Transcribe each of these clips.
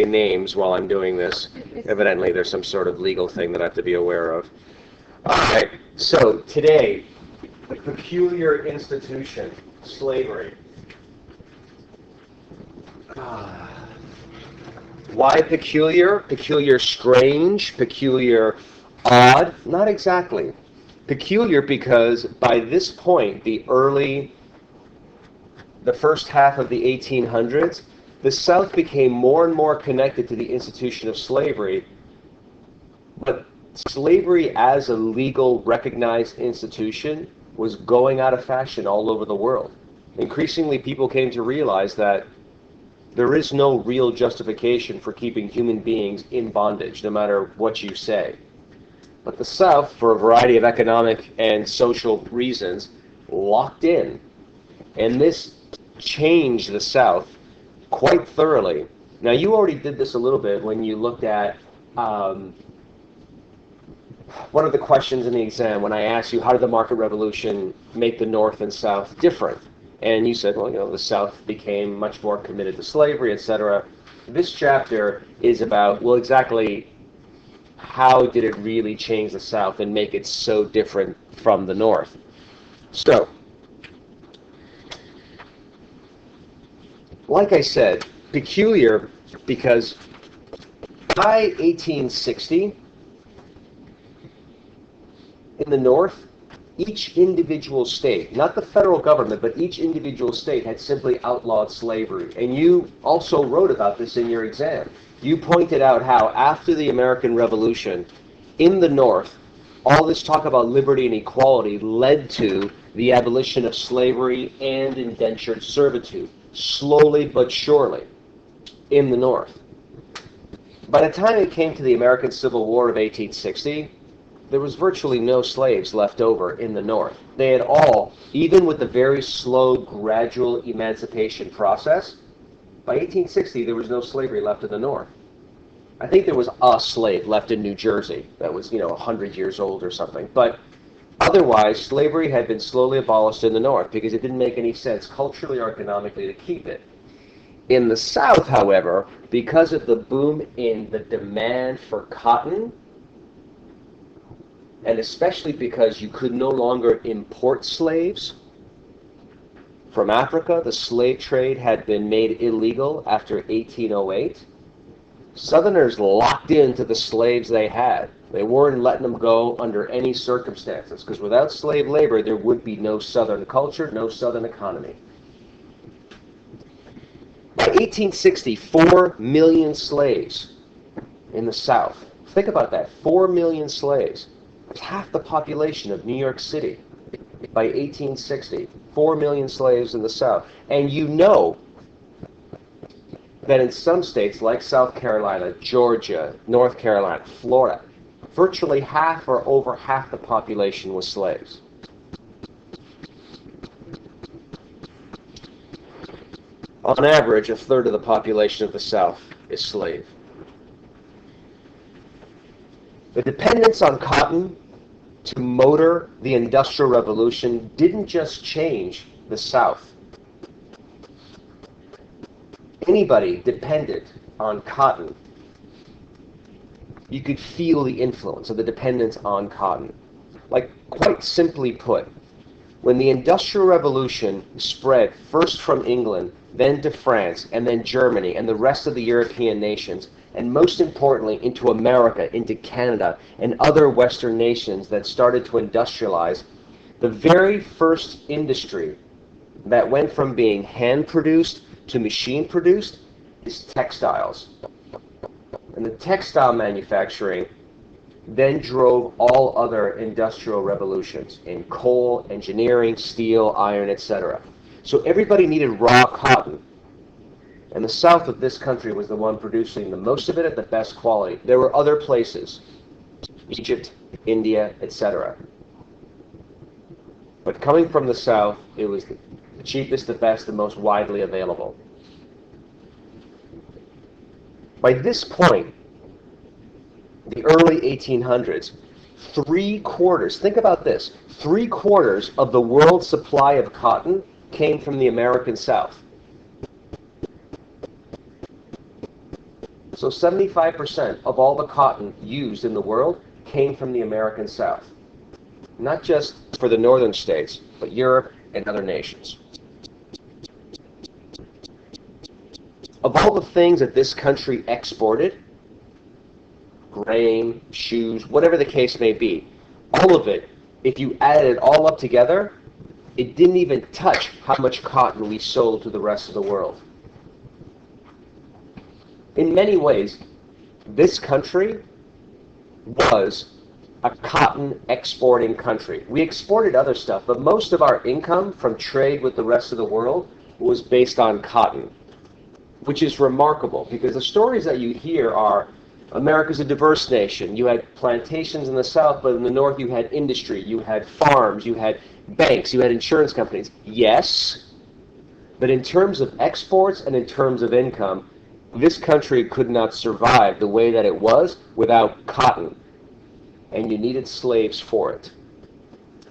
names while I'm doing this. Evidently, there's some sort of legal thing that I have to be aware of. Okay, so today, the peculiar institution, slavery. Why peculiar? Peculiar strange? Peculiar odd? Not exactly. Peculiar because by this point, the first half of the 1800s, the South became more and more connected to the institution of slavery, but slavery as a legal recognized institution was going out of fashion all over the world. Increasingly, people came to realize that there is no real justification for keeping human beings in bondage, no matter what you say. But the South, for a variety of economic and social reasons, locked in. And this changed the South quite thoroughly. Now, you already did this a little bit when you looked at one of the questions in the exam when I asked you, how did the market revolution make the North and South different? And you said, well, the South became much more committed to slavery, etc. This chapter is about, well, exactly how did it really change the South and make it so different from the North? So, like I said, peculiar because by 1860, in the North, each individual state, not the federal government, but each individual state had simply outlawed slavery. And you also wrote about this in your exam. You pointed out how after the American Revolution, in the North, all this talk about liberty and equality led to the abolition of slavery and indentured servitude, slowly but surely, in the North. By the time it came to the American Civil War of 1860, there was virtually no slaves left over in the North. They had all, even with the very slow, gradual emancipation process, by 1860 there was no slavery left in the North. I think there was a slave left in New Jersey that was, 100 years old or something. But otherwise, slavery had been slowly abolished in the North because it didn't make any sense culturally or economically to keep it. In the South, however, because of the boom in the demand for cotton, and especially because you could no longer import slaves from Africa, the slave trade had been made illegal after 1808. Southerners locked into the slaves they had. They weren't letting them go under any circumstances, because without slave labor, there would be no Southern culture, no Southern economy. By 1860, 4 million slaves in the South. Think about that, 4 million slaves. It's half the population of New York City by 1860. 4 million slaves in the South. And you know that in some states like South Carolina, Georgia, North Carolina, Florida, virtually half or over half the population was slaves. On average, a third of the population of the South is slave. The dependence on cotton to motor the Industrial Revolution didn't just change the South. Anybody dependent on cotton, you could feel the influence of the dependence on cotton. Like, quite simply put, when the Industrial Revolution spread first from England, then to France, and then Germany, and the rest of the European nations, and most importantly into America, into Canada, and other Western nations that started to industrialize, the very first industry that went from being hand-produced to machine-produced is textiles. And the textile manufacturing then drove all other industrial revolutions in coal, engineering, steel, iron, etc. So everybody needed raw cotton. And the south of this country was the one producing the most of it at the best quality. There were other places, Egypt, India, etc. But coming from the south, it was the cheapest, the best, the most widely available. By this point, the early 1800s, 3/4, think about this, 3/4 of the world's supply of cotton came from the American South. So 75% of all the cotton used in the world came from the American South. Not just for the northern states, but Europe and other nations. Of all the things that this country exported, grain, shoes, whatever the case may be, all of it, if you added it all up together, it didn't even touch how much cotton we sold to the rest of the world. In many ways, this country was a cotton exporting country. We exported other stuff, but most of our income from trade with the rest of the world was based on cotton, which is remarkable because the stories that you hear are America's a diverse nation. You had plantations in the South, but in the North you had industry, you had farms, you had banks, you had insurance companies. Yes, but in terms of exports and in terms of income, this country could not survive the way that it was without cotton, and you needed slaves for it.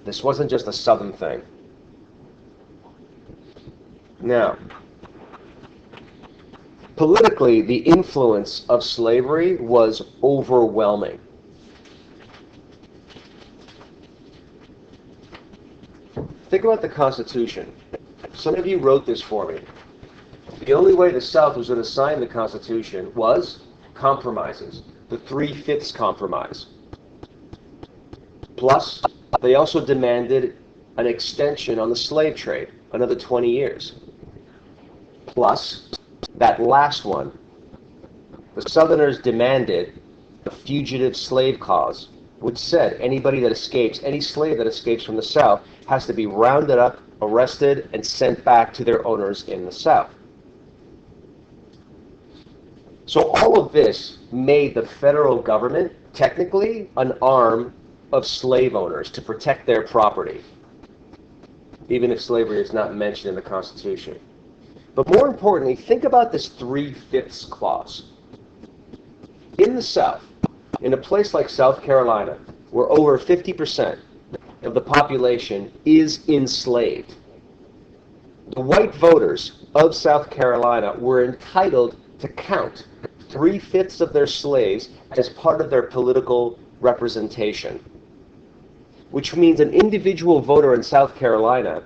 This wasn't just a Southern thing. Now, politically, the influence of slavery was overwhelming. Think about the Constitution. Some of you wrote this for me. The only way the South was going to sign the Constitution was compromises, the 3/5 compromise. Plus, they also demanded an extension on the slave trade, another 20 years. Plus, that last one, the Southerners demanded a fugitive slave clause, which said anybody that escapes, any slave that escapes from the South, has to be rounded up, arrested, and sent back to their owners in the South. So all of this made the federal government technically an arm of slave owners to protect their property, even if slavery is not mentioned in the Constitution. But more importantly, think about this 3/5 clause. In the South, in a place like South Carolina, where over 50% of the population is enslaved, the white voters of South Carolina were entitled to count 3/5 of their slaves as part of their political representation, which means an individual voter in South Carolina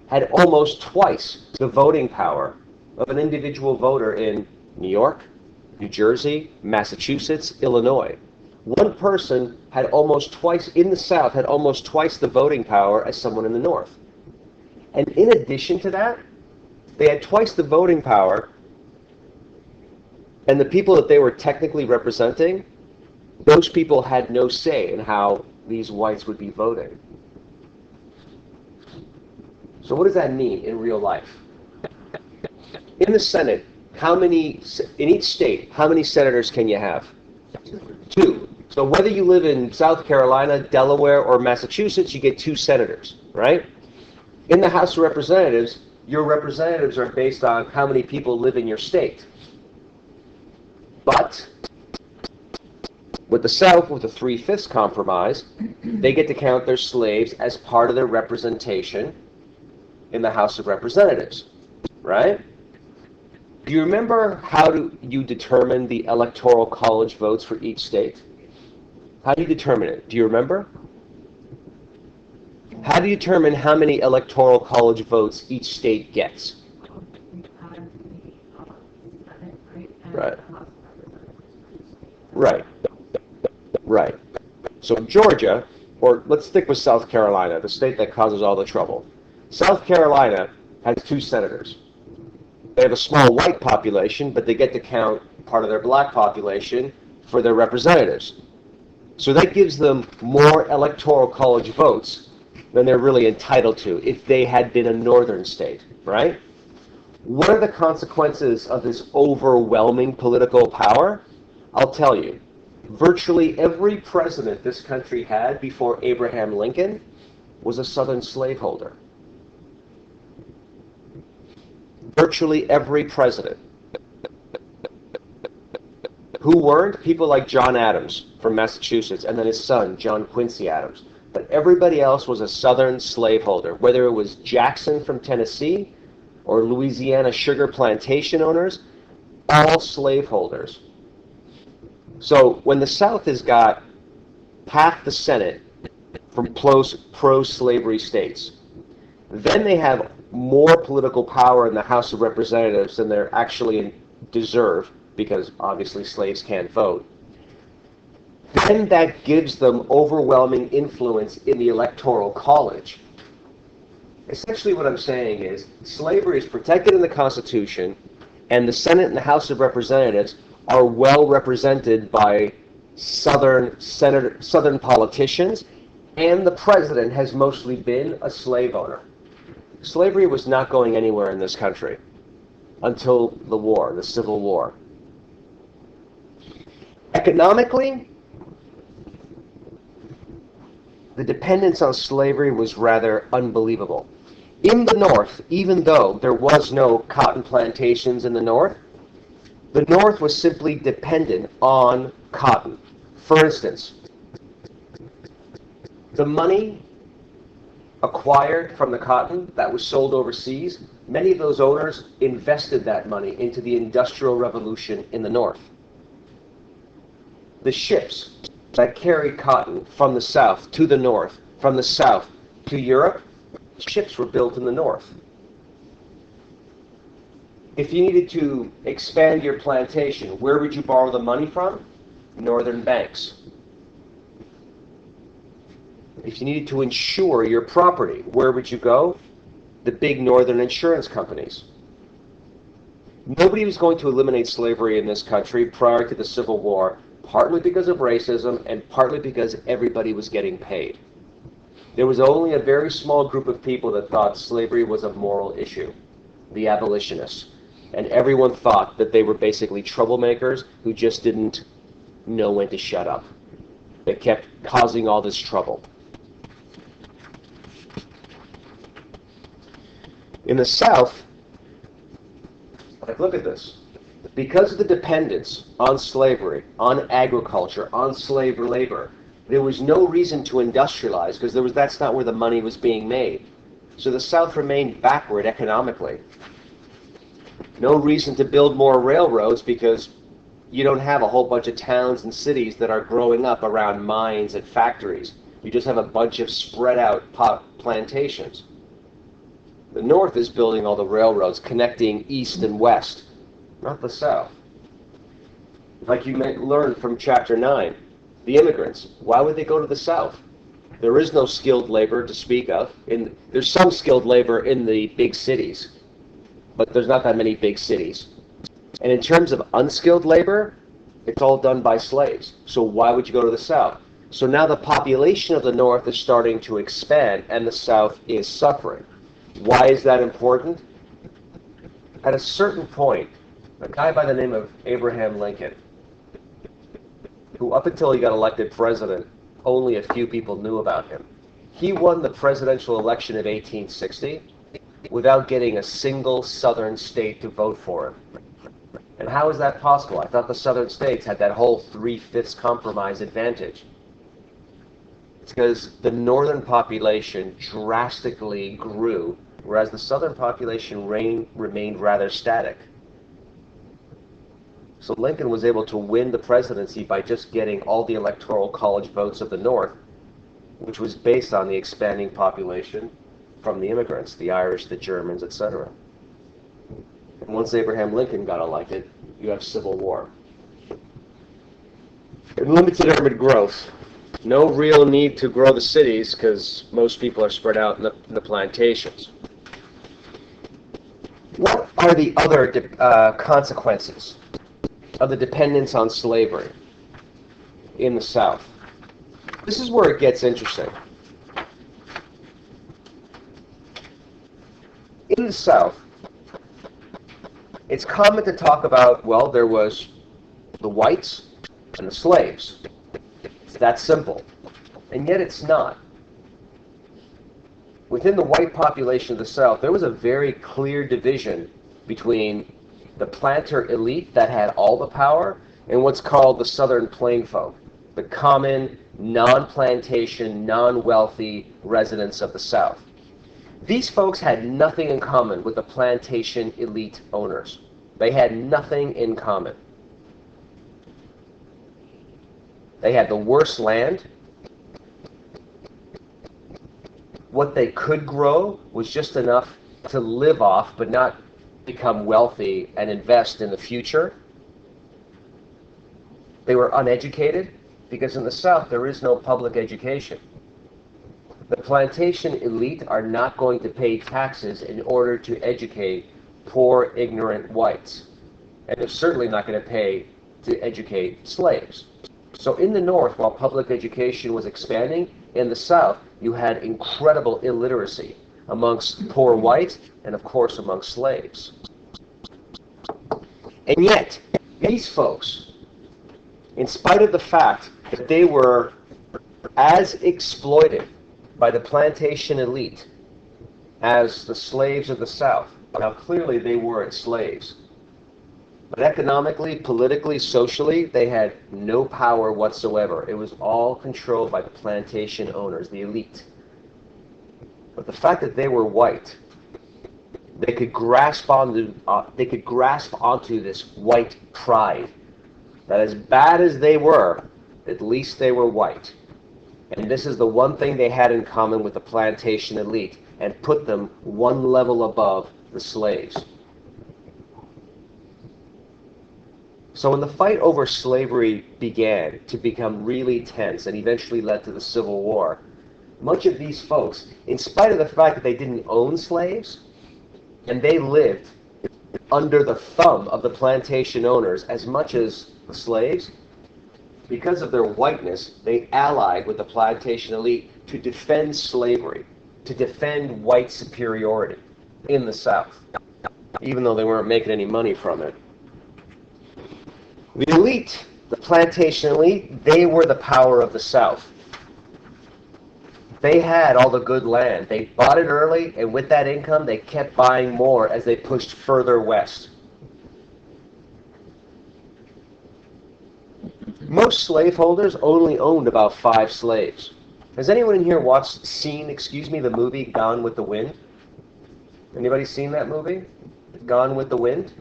had almost twice the voting power of an individual voter in New York, New Jersey, Massachusetts, Illinois. One person had almost twice, in the South, had almost twice the voting power as someone in the North. And in addition to that, they had twice the voting power, and the people that they were technically representing, those people had no say in how these whites would be voting. So what does that mean in real life? In the Senate, in each state, how many senators can you have? 2. So whether you live in South Carolina, Delaware, or Massachusetts, you get 2 senators, right? In the House of Representatives, your representatives are based on how many people live in your state. But with the South, with the 3/5 compromise, they get to count their slaves as part of their representation in the House of Representatives, right? Do you remember how you determine the electoral college votes for each state? How do you determine it? Do you remember? How do you determine how many electoral college votes each state gets? Right. Right. Right. So Georgia, or let's stick with South Carolina, the state that causes all the trouble. South Carolina has 2 senators. They have a small white population, but they get to count part of their black population for their representatives. So that gives them more electoral college votes than they're really entitled to if they had been a northern state, right? What are the consequences of this overwhelming political power? I'll tell you. Virtually every president this country had before Abraham Lincoln was a Southern slaveholder. Virtually every president. Who weren't? People like John Adams from Massachusetts, and then his son, John Quincy Adams. But everybody else was a Southern slaveholder, whether it was Jackson from Tennessee or Louisiana sugar plantation owners, all slaveholders. So when the South has got half the Senate from pro-slavery states, then they have more political power in the House of Representatives than they're actually deserve, because obviously slaves can't vote. Then that gives them overwhelming influence in the Electoral College. Essentially what I'm saying is slavery is protected in the Constitution, and the Senate and the House of Representatives are well represented by Southern politicians, and the president has mostly been a slave owner. Slavery was not going anywhere in this country until the war, the Civil War. Economically, the dependence on slavery was rather unbelievable. In the North, even though there was no cotton plantations in the North was simply dependent on cotton. For instance, the money acquired from the cotton that was sold overseas, many of those owners invested that money into the Industrial Revolution in the North. The ships that carried cotton from the South to the North, from the South to Europe, ships were built in the North. If you needed to expand your plantation, where would you borrow the money from? Northern banks. If you needed to insure your property, where would you go? The big northern insurance companies. Nobody was going to eliminate slavery in this country prior to the Civil War, partly because of racism and partly because everybody was getting paid. There was only a very small group of people that thought slavery was a moral issue, the abolitionists. And everyone thought that they were basically troublemakers who just didn't know when to shut up. They kept causing all this trouble. In the South, like, look at this. Because of the dependence on slavery, on agriculture, on slave labor, there was no reason to industrialize because that's not where the money was being made. So the South remained backward economically. No reason to build more railroads because you don't have a whole bunch of towns and cities that are growing up around mines and factories. You just have a bunch of spread out plantations. The North is building all the railroads connecting east and west, not the South. Like you learned from chapter 9, the immigrants, why would they go to the South? There is no skilled labor to speak of. There's some skilled labor in the big cities, but there's not that many big cities. And in terms of unskilled labor, it's all done by slaves. So why would you go to the South? So now the population of the North is starting to expand and the South is suffering. Why is that important? At a certain point, a guy by the name of Abraham Lincoln, who up until he got elected president, only a few people knew about him. He won the presidential election of 1860 without getting a single southern state to vote for him. And how is that possible? I thought the southern states had that whole 3/5 compromise advantage. It's because the northern population drastically grew, whereas the southern population remained rather static. So Lincoln was able to win the presidency by just getting all the electoral college votes of the North, which was based on the expanding population from the immigrants, the Irish, the Germans, etc. And once Abraham Lincoln got elected, you have Civil War. And limited urban growth. No real need to grow the cities because most people are spread out in the plantations. What are the other consequences of the dependence on slavery in the South? This is where it gets interesting. In the South, it's common to talk about, well, there was the whites and the slaves. It's that simple. And yet it's not. Within the white population of the South, there was a very clear division between the planter elite that had all the power and what's called the Southern plain folk, the common, non-plantation, non-wealthy residents of the South. These folks had nothing in common with the plantation elite owners. They had nothing in common. They had the worst land. What they could grow was just enough to live off, but not become wealthy and invest in the future. They were uneducated, because in the South there is no public education. The plantation elite are not going to pay taxes in order to educate poor, ignorant whites. And they're certainly not going to pay to educate slaves. So in the North, while public education was expanding, in the South, you had incredible illiteracy amongst poor whites and, of course, amongst slaves. And yet, these folks, in spite of the fact that they were as exploited by the plantation elite as the slaves of the South. Now, clearly, they weren't slaves. But economically, politically, socially, they had no power whatsoever. It was all controlled by the plantation owners, the elite. But the fact that they were white, they could grasp onto this white pride. That as bad as they were, at least they were white. And this is the one thing they had in common with the plantation elite, and put them one level above the slaves. So when the fight over slavery began to become really tense and eventually led to the Civil War, much of these folks, in spite of the fact that they didn't own slaves, and they lived under the thumb of the plantation owners as much as the slaves, because of their whiteness, they allied with the plantation elite to defend slavery, to defend white superiority in the South, even though they weren't making any money from it. The elite, the plantation elite, they were the power of the South. They had all the good land. They bought it early, and with that income, they kept buying more as they pushed further west. Most slaveholders only owned about 5 slaves. Has anyone in here seen the movie Gone with the Wind? Anybody seen that movie? Gone with the Wind?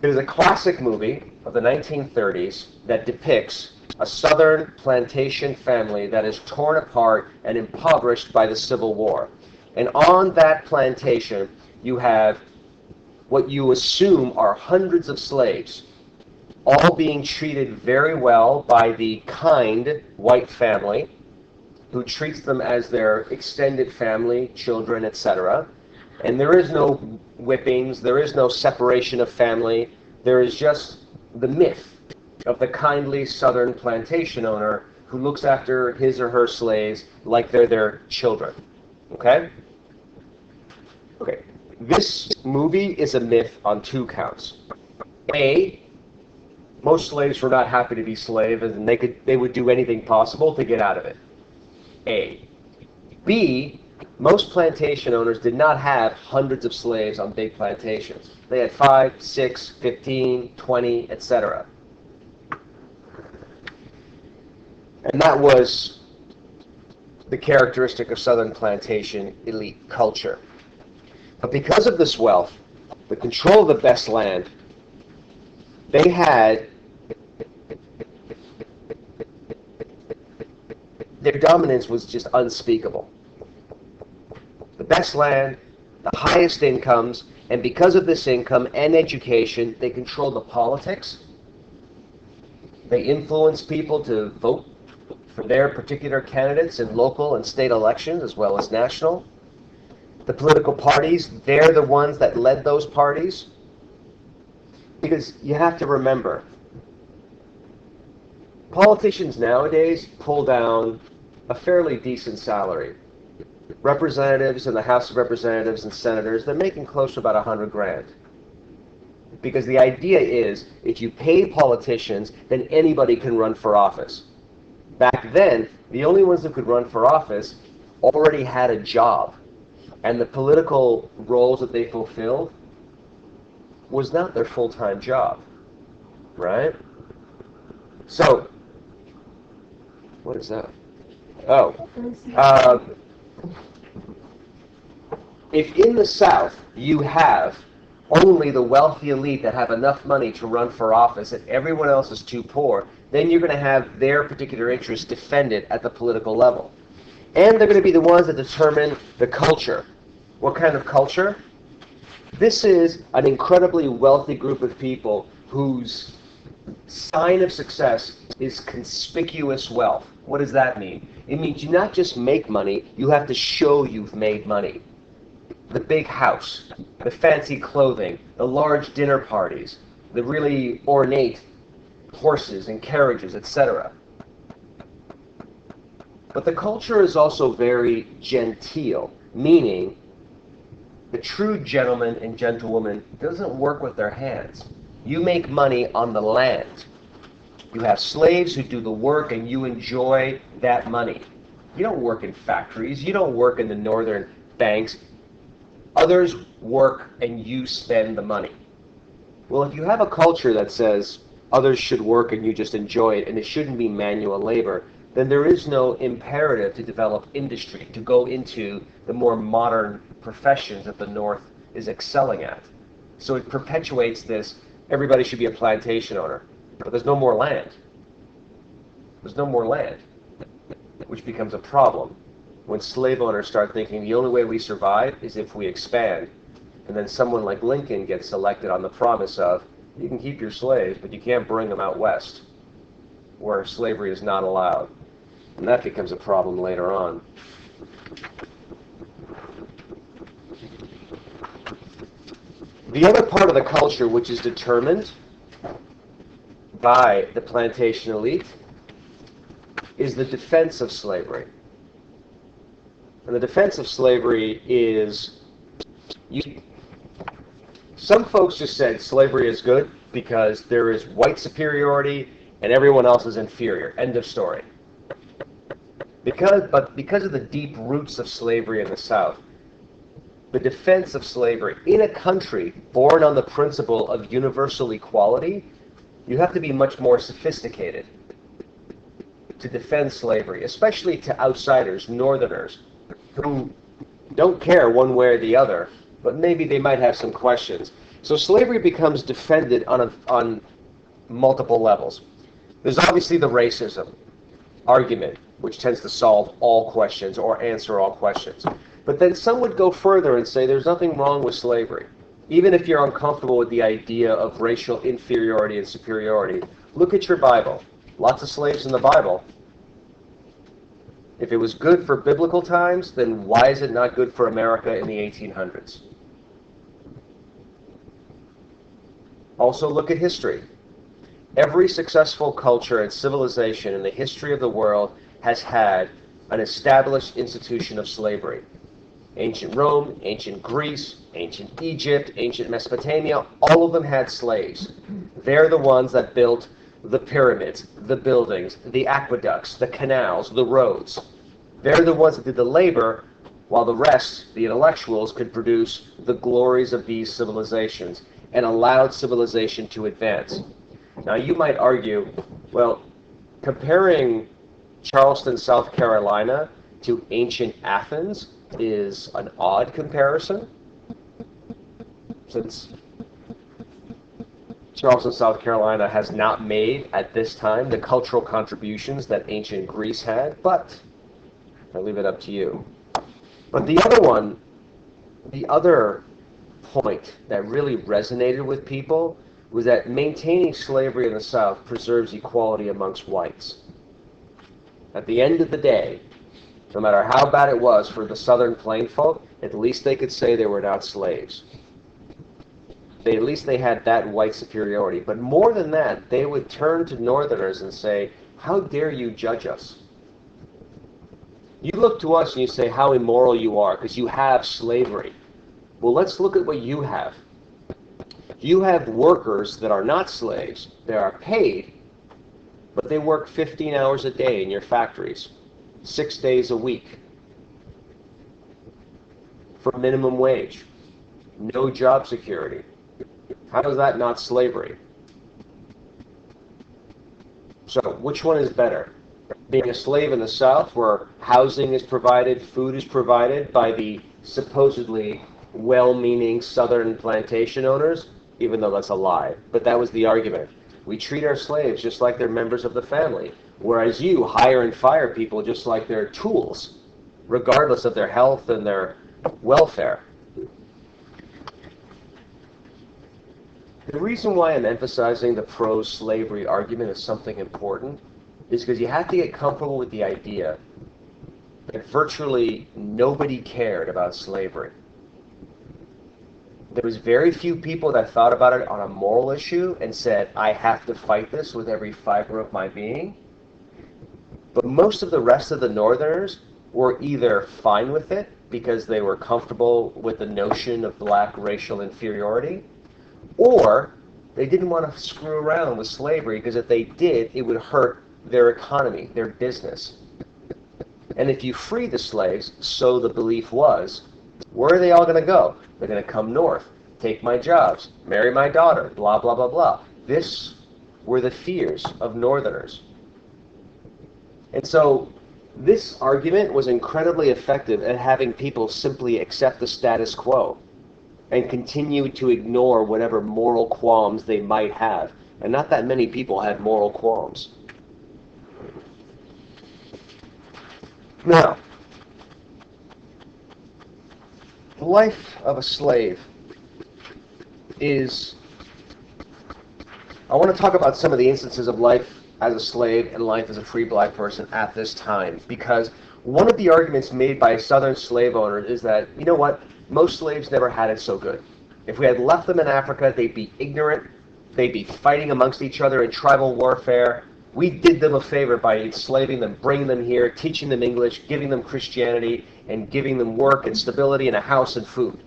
It is a classic movie of the 1930s that depicts a southern plantation family that is torn apart and impoverished by the Civil War. And on that plantation, you have what you assume are hundreds of slaves, all being treated very well by the kind white family who treats them as their extended family, children, etc. And there is no whippings, there is no separation of family, there is just the myth of the kindly southern plantation owner who looks after his or her slaves like they're their children. Okay? Okay. This movie is a myth on 2 counts. A, most slaves were not happy to be slaves, and they would do anything possible to get out of it. A. B, most plantation owners did not have hundreds of slaves on big plantations. They had 5, 6, 15, 20, etc. And that was the characteristic of southern plantation elite culture. But because of this wealth, the control of the best land, they had their dominance was just unspeakable. The best land, the highest incomes, and because of this income and education, they controlled the politics. They influenced people to vote for their particular candidates in local and state elections as well as national. The political parties, they're the ones that led those parties. Because you have to remember, politicians nowadays pull down a fairly decent salary. Representatives in the House of Representatives and senators, they're making close to about $100,000. Because the idea is, if you pay politicians, then anybody can run for office. Back then, the only ones who could run for office already had a job. And the political roles that they fulfilled was not their full-time job. Right? So, what is that? Oh. If in the South you have only the wealthy elite that have enough money to run for office and everyone else is too poor, then you're going to have their particular interests defended at the political level. And they're going to be the ones that determine the culture. What kind of culture? This is an incredibly wealthy group of people whose sign of success is conspicuous wealth. What does that mean? It means you not just make money, you have to show you've made money. The big house, the fancy clothing, the large dinner parties, the really ornate horses and carriages, etc. But the culture is also very genteel, meaning the true gentleman and gentlewoman doesn't work with their hands. You make money on the land. You have slaves who do the work and you enjoy that money. You don't work in factories. You don't work in the northern banks. Others work and you spend the money. Well, if you have a culture that says others should work and you just enjoy it and it shouldn't be manual labor, then there is no imperative to develop industry, to go into the more modern professions that the North is excelling at. So it perpetuates this, everybody should be a plantation owner. But there's no more land. There's no more land, which becomes a problem when slave owners start thinking the only way we survive is if we expand. And then someone like Lincoln gets elected on the promise of, you can keep your slaves, but you can't bring them out west, where slavery is not allowed. And that becomes a problem later on. The other part of the culture which is determined by the plantation elite is the defense of slavery. And the defense of slavery is, some folks just said slavery is good because there is white superiority and everyone else is inferior. End of story. Because of the deep roots of slavery in the South, the defense of slavery in a country born on the principle of universal equality, you have to be much more sophisticated to defend slavery, especially to outsiders, northerners, who don't care one way or the other, but maybe they might have some questions. So slavery becomes defended on multiple levels. There's obviously the racism argument, which tends to solve all questions or answer all questions. But then some would go further and say there's nothing wrong with slavery. Even if you're uncomfortable with the idea of racial inferiority and superiority, look at your Bible. Lots of slaves in the Bible. If it was good for biblical times, then why is it not good for America in the 1800s? Also look at history. Every successful culture and civilization in the history of the world has had an established institution of slavery. Ancient Rome, ancient Greece, ancient Egypt, ancient Mesopotamia, all of them had slaves. They're the ones that built the pyramids, the buildings, the aqueducts, the canals, the roads. They're the ones that did the labor, while the rest, the intellectuals, could produce the glories of these civilizations and allowed civilization to advance. Now you might argue, well, comparing Charleston, South Carolina to ancient Athens is an odd comparison, since Charleston, South Carolina has not made, at this time, the cultural contributions that ancient Greece had, but I leave it up to you. But the other point that really resonated with people was that maintaining slavery in the South preserves equality amongst whites. At the end of the day, no matter how bad it was for the Southern plain folk, at least they could say they were not slaves. At least they had that white superiority. But more than that, they would turn to Northerners and say, how dare you judge us? You look to us and you say how immoral you are because you have slavery. Well, let's look at what you have. You have workers that are not slaves. They are paid, but they work 15 hours a day in your factories, 6 days a week, for minimum wage, no job security. How is that not slavery? So which one is better? Being a slave in the South, where housing is provided, food is provided by the supposedly well-meaning Southern plantation owners, even though that's a lie. But that was the argument. We treat our slaves just like they're members of the family, whereas you hire and fire people just like they're tools, regardless of their health and their welfare. The reason why I'm emphasizing the pro-slavery argument as something important is because you have to get comfortable with the idea that virtually nobody cared about slavery. There was very few people that thought about it on a moral issue and said, I have to fight this with every fiber of my being. But most of the rest of the Northerners were either fine with it because they were comfortable with the notion of black racial inferiority, or they didn't want to screw around with slavery because if they did, it would hurt their economy, their business. And if you free the slaves, so the belief was, where are they all going to go? They're going to come north, take my jobs, marry my daughter, blah, blah, blah, blah. This were the fears of Northerners. And so this argument was incredibly effective at having people simply accept the status quo and continue to ignore whatever moral qualms they might have. And not that many people had moral qualms. Now, the life of a slave is... I want to talk about some of the instances of life as a slave and life as a free black person at this time, because one of the arguments made by Southern slave owners is that, you know what, most slaves never had it so good. If we had left them in Africa, they'd be ignorant, they'd be fighting amongst each other in tribal warfare. We did them a favor by enslaving them, bringing them here, teaching them English, giving them Christianity, and giving them work and stability and a house and food.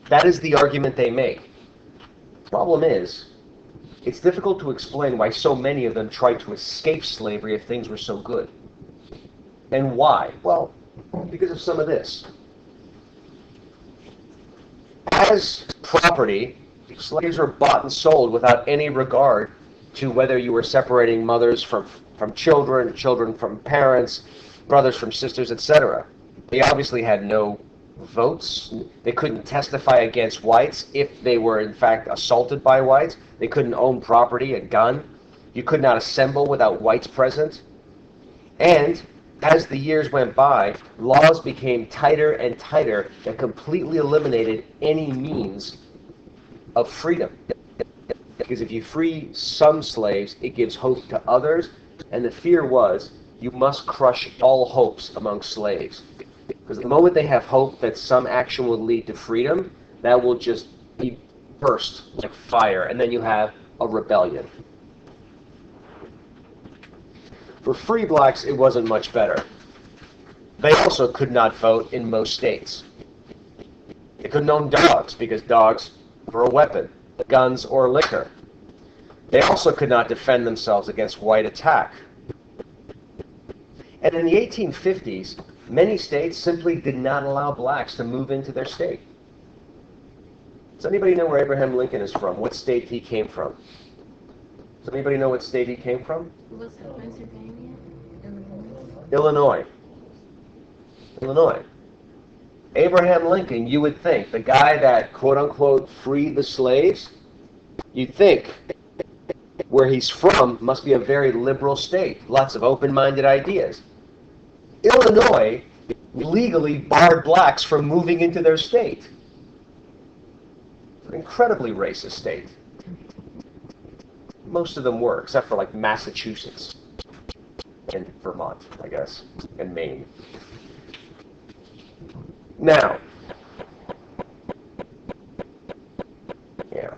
That is the argument they make. The problem is, it's difficult to explain why so many of them tried to escape slavery if things were so good. And why? Well, because of some of this. As property, slaves were bought and sold without any regard to whether you were separating mothers from children, children from parents, brothers from sisters, etc. They obviously had no votes. They couldn't testify against whites if they were in fact assaulted by whites. They couldn't own property, a gun. You could not assemble without whites present. And as the years went by, laws became tighter and tighter that completely eliminated any means of freedom. Because if you free some slaves, it gives hope to others, and the fear was you must crush all hopes among slaves. Because the moment they have hope that some action will lead to freedom, that will just be burst like fire, and then you have a rebellion. For free blacks, it wasn't much better. They also could not vote in most states. They couldn't own dogs because dogs were a weapon, guns or liquor. They also could not defend themselves against white attack. And in the 1850s, many states simply did not allow blacks to move into their state. Does anybody know where Abraham Lincoln is from? What state he came from? Does anybody know what state he came from? Was it Pennsylvania? Illinois. Illinois. Abraham Lincoln, you would think, the guy that quote-unquote freed the slaves, you'd think where he's from must be a very liberal state, lots of open-minded ideas. Illinois legally barred blacks from moving into their state. It's an incredibly racist state. Most of them were, except for like Massachusetts and Vermont, I guess, and Maine. Now, yeah.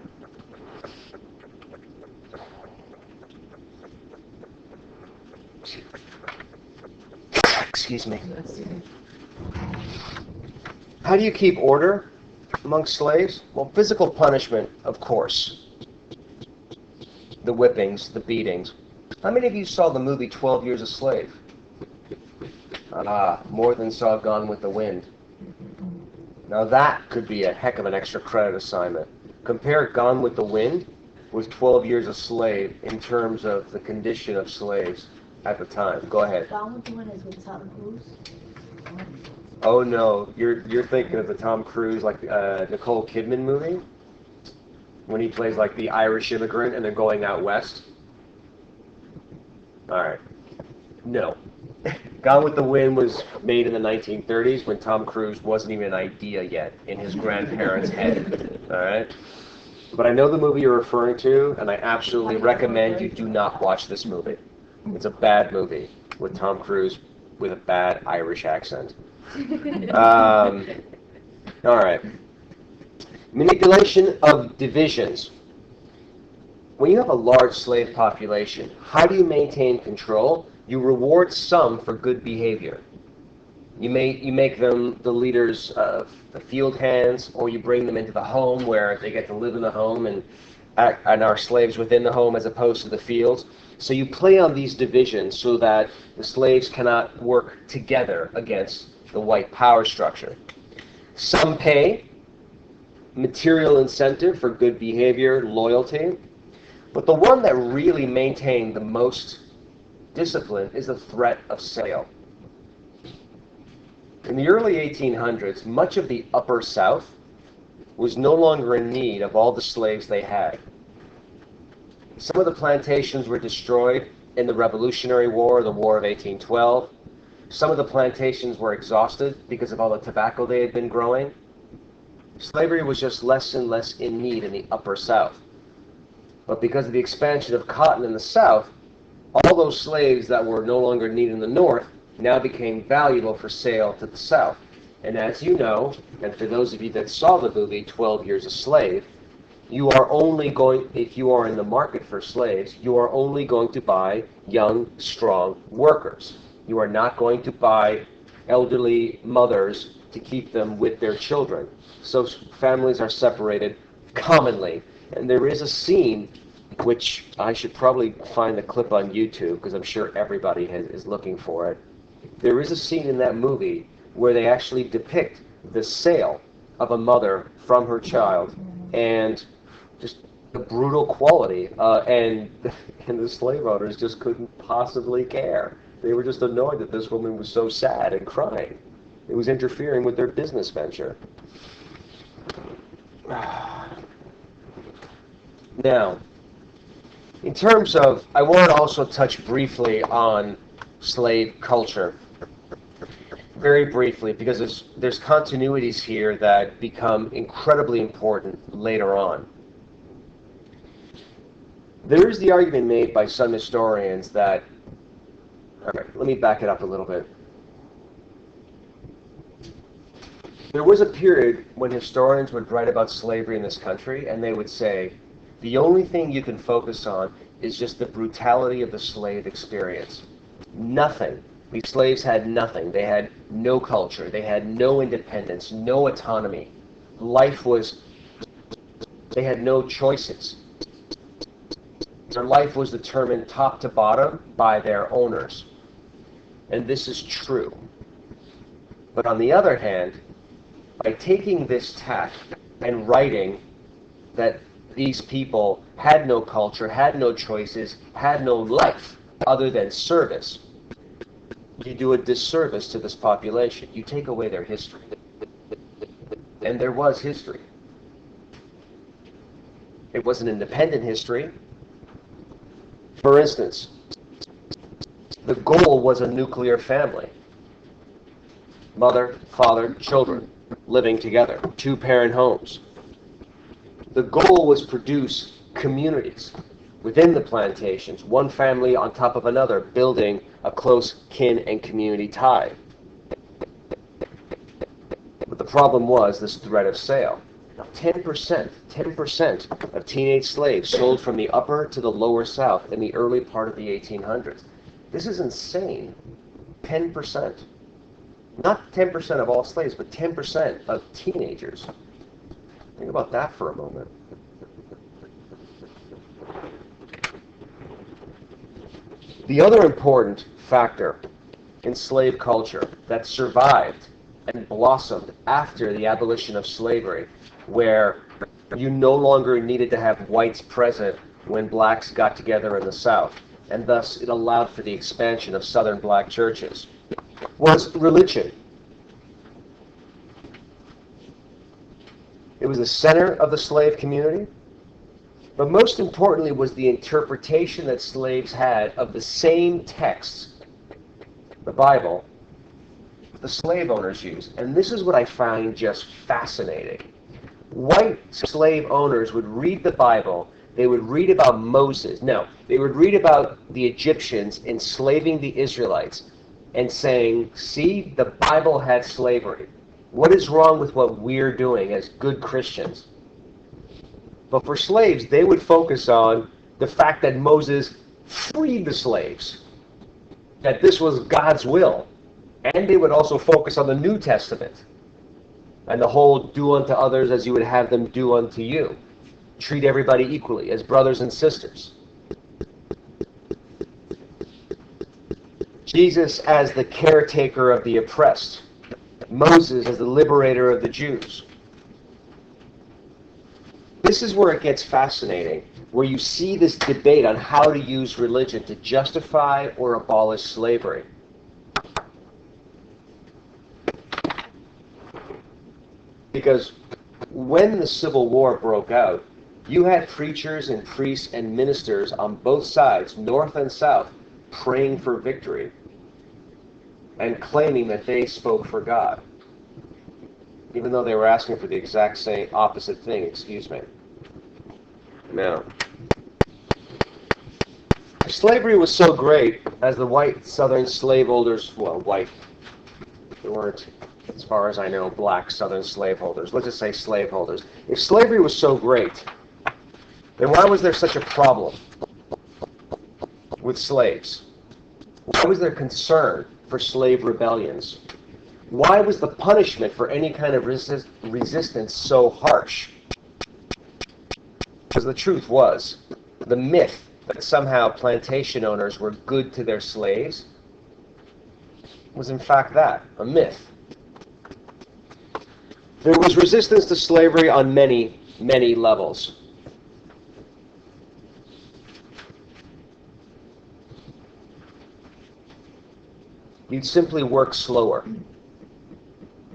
Excuse me. How do you keep order among slaves? Well, physical punishment, of course. The whippings, the beatings. How many of you saw the movie 12 Years a Slave? More than saw Gone with the Wind. Now that could be a heck of an extra credit assignment. Compare Gone with the Wind with 12 Years a Slave in terms of the condition of slaves at the time. Go ahead. Gone with the Wind is with Tom Cruise. Oh no, you're thinking of the Tom Cruise, like Nicole Kidman movie, when he plays like the Irish immigrant and they're going out west. All right. No. Gone with the Wind was made in the 1930s when Tom Cruise wasn't even an idea yet in his grandparents' head. All right. But I know the movie you're referring to, and I absolutely recommend you do not watch this movie. It's a bad movie with Tom Cruise with a bad Irish accent. All right. Manipulation of divisions. When you have a large slave population, how do you maintain control? You reward some for good behavior. You make them the leaders of the field hands, or you bring them into the home where they get to live in the home and are slaves within the home as opposed to the fields. So you play on these divisions so that the slaves cannot work together against the white power structure. Some pay material incentive for good behavior, loyalty, but the one that really maintained the most discipline is the threat of sale. In the early 1800s, much of the Upper South was no longer in need of all the slaves they had. Some of the plantations were destroyed in the Revolutionary War, the War of 1812. Some of the plantations were exhausted because of all the tobacco they had been growing. Slavery was just less and less in need in the Upper South. But because of the expansion of cotton in the South, all those slaves that were no longer needed in the North now became valuable for sale to the South. And as you know, and for those of you that saw the movie 12 Years a Slave, you are only going, if you are in the market for slaves, you are only going to buy young, strong workers. You are not going to buy elderly mothers to keep them with their children. So families are separated commonly. And there is a scene, which I should probably find the clip on YouTube, because I'm sure everybody is looking for it. There is a scene in that movie where they actually depict the sale of a mother from her child, and just the brutal quality, and the slave owners just couldn't possibly care. They were just annoyed that this woman was so sad and crying. It was interfering with their business venture. Now, in terms of, I want to also touch briefly on slave culture. Very briefly, because there's continuities here that become incredibly important later on. There is the argument made by some historians that, all right, let me back it up a little bit. There was a period when historians would write about slavery in this country, and they would say, the only thing you can focus on is just the brutality of the slave experience. Nothing. These slaves had nothing. They had no culture. They had no independence, no autonomy. They had no choices. Their life was determined top to bottom by their owners. And this is true. But on the other hand, by taking this tack and writing that these people had no culture, had no choices, had no life other than service, you do a disservice to this population. You take away their history. And there was history. It was an independent history. For instance, the goal was a nuclear family. Mother, father, children living together, two-parent homes. The goal was produce communities within the plantations, one family on top of another, building a close kin and community tie. But the problem was this threat of sale. Now 10% of teenage slaves sold from the upper to the lower South in the early part of the 1800s. This is insane. 10%. Not 10% of all slaves, but 10% of teenagers. Think about that for a moment. The other important factor in slave culture that survived and blossomed after the abolition of slavery, where you no longer needed to have whites present when blacks got together in the South, and thus it allowed for the expansion of Southern black churches, was religion. It was the center of the slave community. But most importantly was the interpretation that slaves had of the same texts, the Bible, the slave owners used. And this is what I find just fascinating. White slave owners would read the Bible. They would read about Moses. No, they would read about the Egyptians enslaving the Israelites and saying, see, the Bible had slavery. What is wrong with what we're doing as good Christians? But for slaves, they would focus on the fact that Moses freed the slaves, that this was God's will. And they would also focus on the New Testament and the whole do unto others as you would have them do unto you. Treat everybody equally as brothers and sisters. Jesus as the caretaker of the oppressed. Moses as the liberator of the Jews. This is where it gets fascinating, where you see this debate on how to use religion to justify or abolish slavery. Because when the Civil War broke out, you had preachers and priests and ministers on both sides, North and South, praying for victory and claiming that they spoke for God, even though they were asking for the exact same opposite thing, excuse me. Now, slavery was so great as the white Southern slaveholders, well, white, they weren't, as far as I know, black Southern slaveholders. Let's just say slaveholders. If slavery was so great, then why was there such a problem with slaves? Why was there concern for slave rebellions? Why was the punishment for any kind of resistance so harsh? Because the truth was, the myth that somehow plantation owners were good to their slaves was in fact that, a myth. There was resistance to slavery on many, many levels. You'd simply work slower,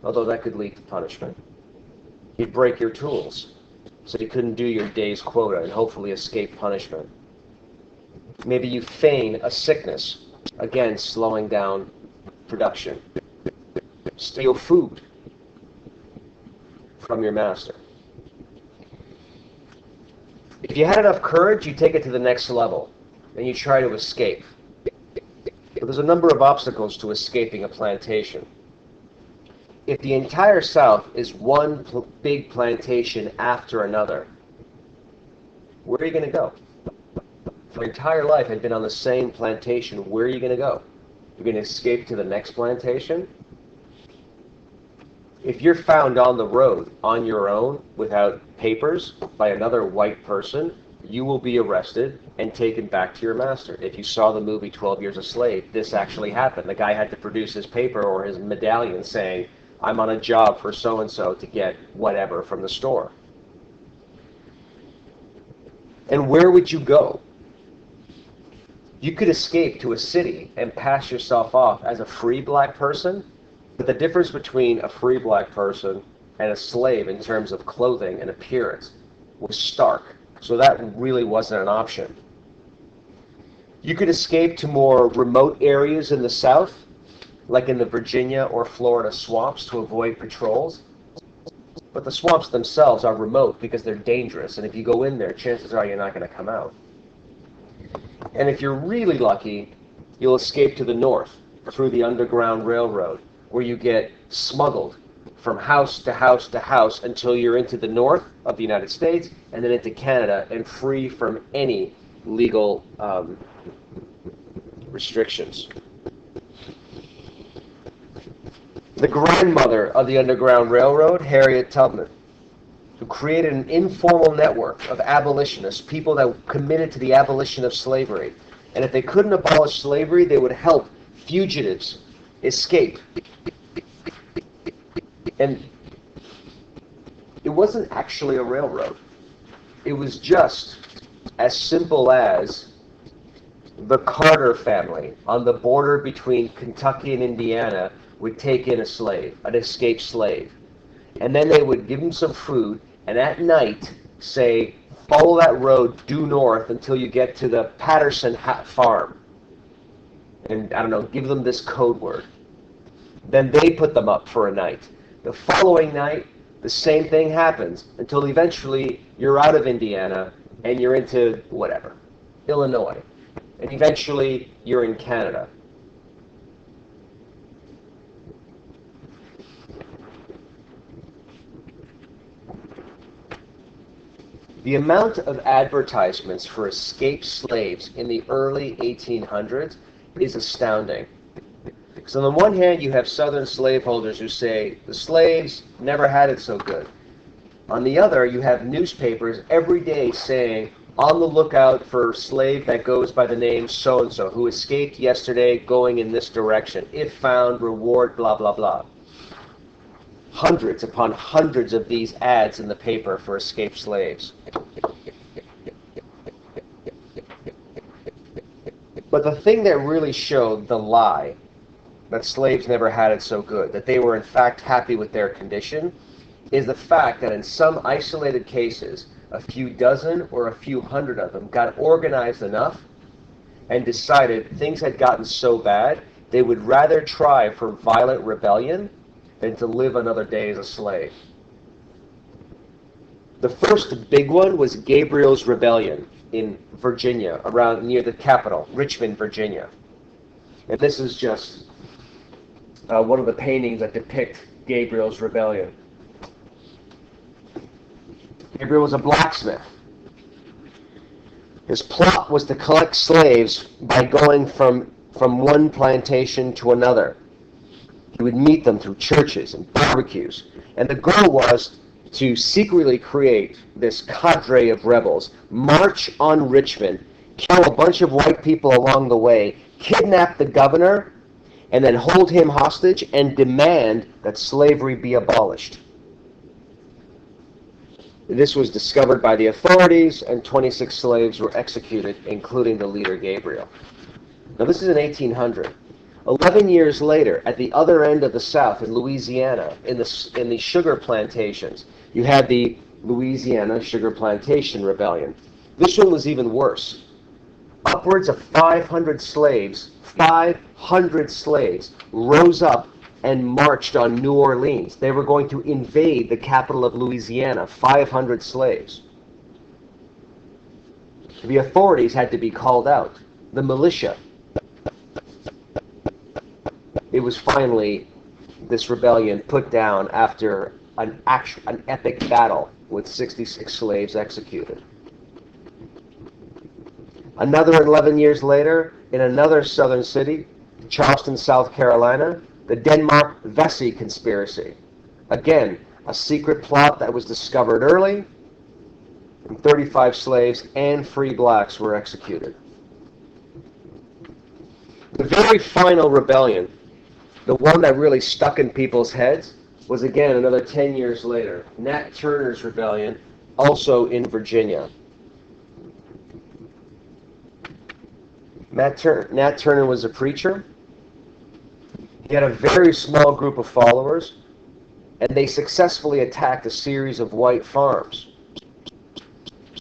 although that could lead to punishment. You'd break your tools, so you couldn't do your day's quota and hopefully escape punishment. Maybe you feign a sickness, again slowing down production. Steal food from your master. If you had enough courage, you take it to the next level, and you try to escape. But there's a number of obstacles to escaping a plantation. If the entire South is one big plantation after another, where are you going to go? If your entire life had been on the same plantation, where are you going to go? You're going to escape to the next plantation? If you're found on the road on your own without papers by another white person, you will be arrested and taken back to your master. If you saw the movie 12 Years a Slave, this actually happened. The guy had to produce his paper or his medallion saying, I'm on a job for so-and-so to get whatever from the store. And where would you go? You could escape to a city and pass yourself off as a free black person, but the difference between a free black person and a slave in terms of clothing and appearance was stark. So that really wasn't an option. You could escape to more remote areas in the South, like in the Virginia or Florida swamps, to avoid patrols. But the swamps themselves are remote because they're dangerous, and if you go in there, chances are you're not going to come out. And if you're really lucky, you'll escape to the north through the Underground Railroad, where you get smuggled from house to house to house until you're into the north of the United States and then into Canada and free from any legal restrictions. The grandmother of the Underground Railroad, Harriet Tubman, who created an informal network of abolitionists, people that committed to the abolition of slavery. And if they couldn't abolish slavery, they would help fugitives escape. And it wasn't actually a railroad. It was just as simple as the Carter family on the border between Kentucky and Indiana would take in a slave, an escaped slave. And then they would give him some food and at night say, follow that road due north until you get to the Patterson farm. And, I don't know, give them this code word. Then they put them up for a night. The following night, the same thing happens until eventually you're out of Indiana and you're into, whatever, Illinois. And eventually you're in Canada. The amount of advertisements for escaped slaves in the early 1800s is astounding. Because on the one hand, you have Southern slaveholders who say, the slaves never had it so good. On the other, you have newspapers every day saying, on the lookout for a slave that goes by the name so-and-so, who escaped yesterday going in this direction. If found, reward, blah, blah, blah. Hundreds upon hundreds of these ads in the paper for escaped slaves. But the thing that really showed the lie, that slaves never had it so good, that they were in fact happy with their condition, is the fact that in some isolated cases, a few dozen or a few hundred of them got organized enough and decided things had gotten so bad, they would rather try for violent rebellion than to live another day as a slave. The first big one was Gabriel's Rebellion in Virginia, around near the capital, Richmond, Virginia. And this is just one of the paintings that depict Gabriel's Rebellion. Gabriel was a blacksmith. His plot was to collect slaves by going from one plantation to another. He would meet them through churches and barbecues. And the goal was to secretly create this cadre of rebels, march on Richmond, kill a bunch of white people along the way, kidnap the governor, and then hold him hostage and demand that slavery be abolished. This was discovered by the authorities, and 26 slaves were executed, including the leader Gabriel. Now this is in 1800. 11 years later, at the other end of the South, in Louisiana, in the sugar plantations, you had the Louisiana Sugar Plantation Rebellion. This one was even worse. Upwards of 500 slaves rose up and marched on New Orleans. They were going to invade the capital of Louisiana, 500 slaves. The authorities had to be called out. The militia. It was finally, this rebellion, put down after an epic battle with 66 slaves executed. Another 11 years later, in another southern city, Charleston, South Carolina, the Denmark-Vesey conspiracy. Again, a secret plot that was discovered early, and 35 slaves and free blacks were executed. The very final rebellion, the one that really stuck in people's heads, was again another 10 years later. Nat Turner's Rebellion, also in Virginia. Nat Turner was a preacher. He had a very small group of followers, and they successfully attacked a series of white farms.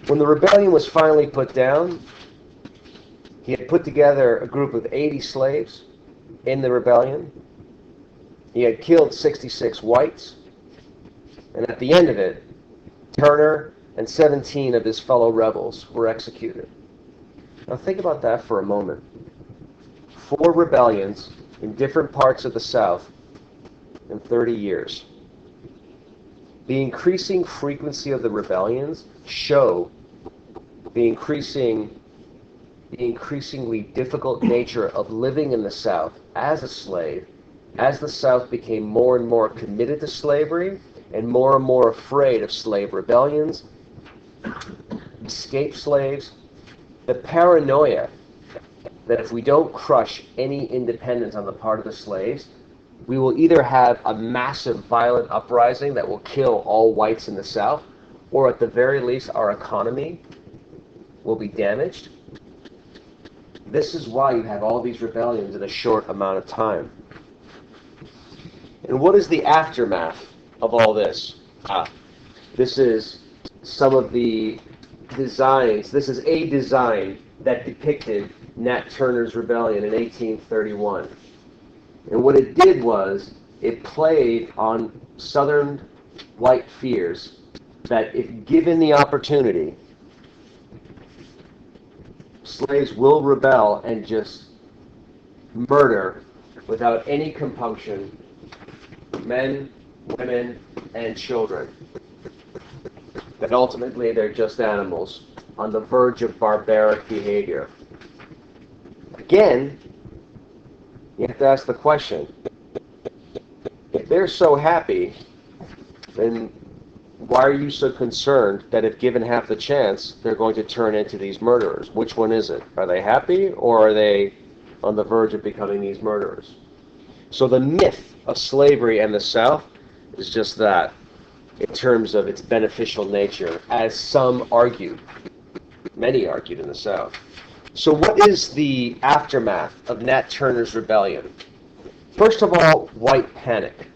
When the rebellion was finally put down, he had put together a group of 80 slaves in the rebellion. He had killed 66 whites, and at the end of it, Turner and 17 of his fellow rebels were executed. Now think about that for a moment. 4 rebellions in different parts of the South in 30 years. The increasing frequency of the rebellions show the increasingly difficult nature of living in the South as a slave, as the South became more and more committed to slavery and more afraid of slave rebellions, escaped slaves, the paranoia that if we don't crush any independence on the part of the slaves, we will either have a massive violent uprising that will kill all whites in the South, or at the very least our economy will be damaged. This is why you have all these rebellions in a short amount of time. And what is the aftermath of all this? This is some of the designs. This is a design that depicted Nat Turner's rebellion in 1831. And what it did was it played on Southern white fears that if given the opportunity, slaves will rebel and just murder without any compunction men, women, and children. That ultimately they're just animals on the verge of barbaric behavior. Again, you have to ask the question, if they're so happy, then why are you so concerned that if given half the chance, they're going to turn into these murderers? Which one is it? Are they happy, or are they on the verge of becoming these murderers? So the myth of slavery and the South is just that, in terms of its beneficial nature, as some argued. Many argued in the South. So what is the aftermath of Nat Turner's rebellion? First of all, white panic.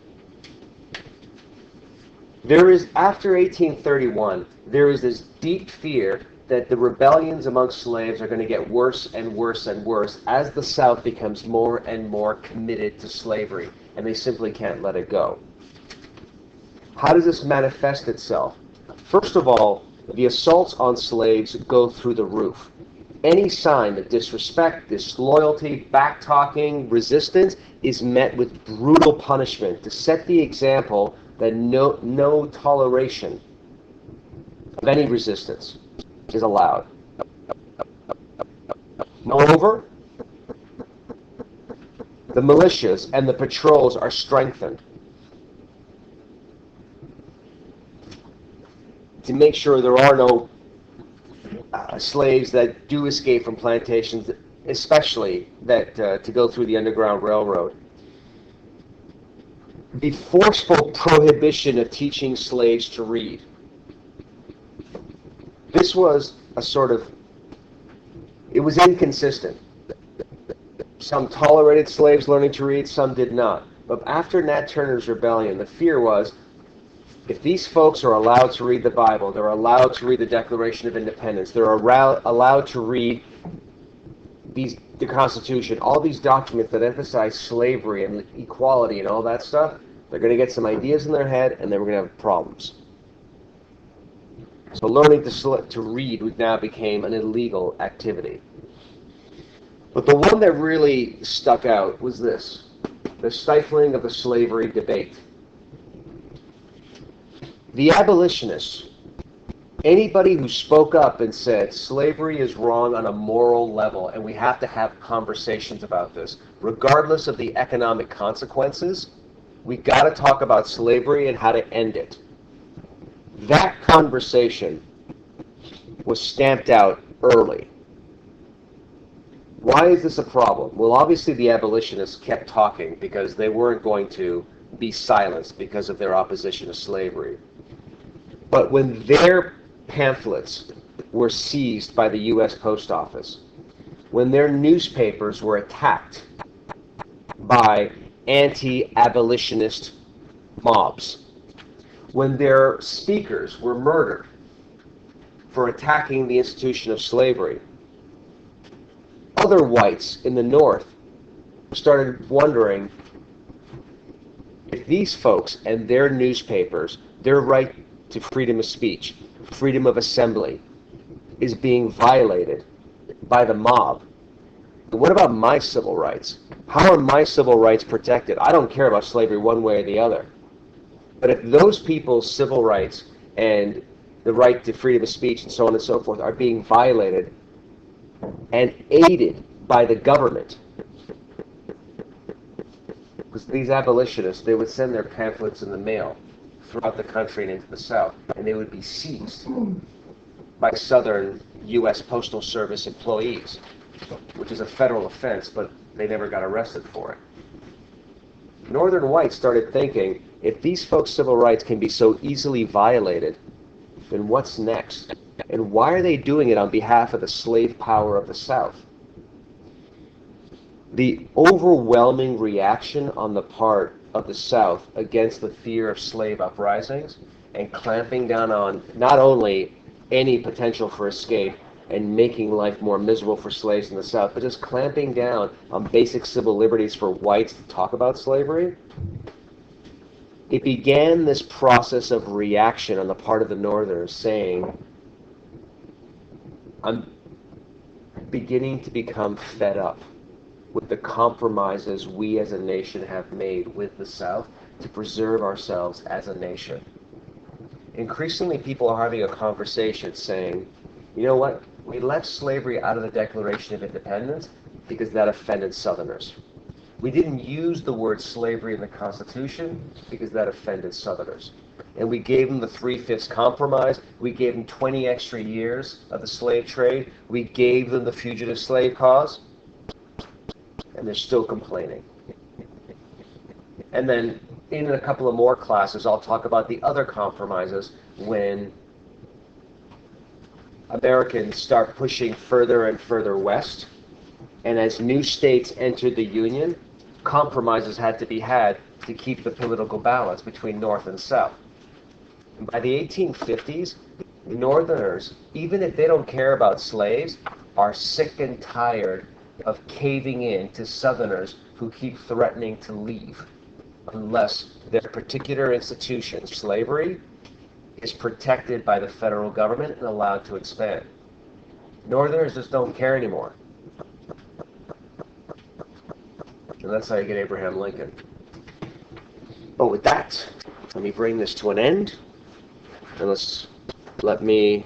There is, after 1831, there is this deep fear that the rebellions amongst slaves are going to get worse and worse and worse as the South becomes more and more committed to slavery, and they simply can't let it go. How does this manifest itself? First of all, the assaults on slaves go through the roof. Any sign of disrespect, disloyalty, backtalking, resistance is met with brutal punishment to set the example that no toleration of any resistance is allowed. Moreover, the militias and the patrols are strengthened to make sure there are no slaves that do escape from plantations, especially that to go through the Underground Railroad. The forceful prohibition of teaching slaves to read. This was a sort of, it was inconsistent. Some tolerated slaves learning to read, some did not. But after Nat Turner's rebellion, the fear was, if these folks are allowed to read the Bible, they're allowed to read the Declaration of Independence, they're allowed to read the Constitution, all these documents that emphasize slavery and equality and all that stuff, they're going to get some ideas in their head and then we're going to have problems. So learning to read now became an illegal activity. But the one that really stuck out was this, the stifling of the slavery debate. The abolitionists, anybody who spoke up and said slavery is wrong on a moral level and we have to have conversations about this, regardless of the economic consequences, we got to talk about slavery and how to end it. That conversation was stamped out early. Why is this a problem? Well, obviously the abolitionists kept talking because they weren't going to be silenced because of their opposition to slavery. But when their pamphlets were seized by the U.S. Post Office, when their newspapers were attacked by anti-abolitionist mobs, when their speakers were murdered for attacking the institution of slavery, other whites in the North started wondering if these folks and their newspapers, their right to freedom of speech, freedom of assembly, is being violated by the mob. What about my civil rights? How are my civil rights protected? I don't care about slavery one way or the other. But if those people's civil rights and the right to freedom of speech and so on and so forth are being violated and aided by the government, because these abolitionists, they would send their pamphlets in the mail throughout the country and into the South, and they would be seized by Southern U.S. Postal Service employees, which is a federal offense, but they never got arrested for it. Northern whites started thinking, if these folks' civil rights can be so easily violated, then what's next? And why are they doing it on behalf of the slave power of the South? The overwhelming reaction on the part of the South against the fear of slave uprisings and clamping down on not only any potential for escape and making life more miserable for slaves in the South, but just clamping down on basic civil liberties for whites to talk about slavery, it began this process of reaction on the part of the Northerners saying, I'm beginning to become fed up with the compromises we as a nation have made with the South to preserve ourselves as a nation. Increasingly, people are having a conversation saying, you know what, we left slavery out of the Declaration of Independence because that offended Southerners. We didn't use the word slavery in the Constitution because that offended Southerners. And we gave them the 3/5 compromise. We gave them 20 extra years of the slave trade. We gave them the fugitive slave cause. And they're still complaining. And then in a couple of more classes, I'll talk about the other compromises when Americans start pushing further and further west. And as new states entered the Union, compromises had to be had to keep the political balance between North and South. And by the 1850s, Northerners, even if they don't care about slaves, are sick and tired of caving in to Southerners who keep threatening to leave unless their particular institution, slavery, is protected by the federal government and allowed to expand. Northerners just don't care anymore. And that's how you get Abraham Lincoln. But with that, let me bring this to an end. And let me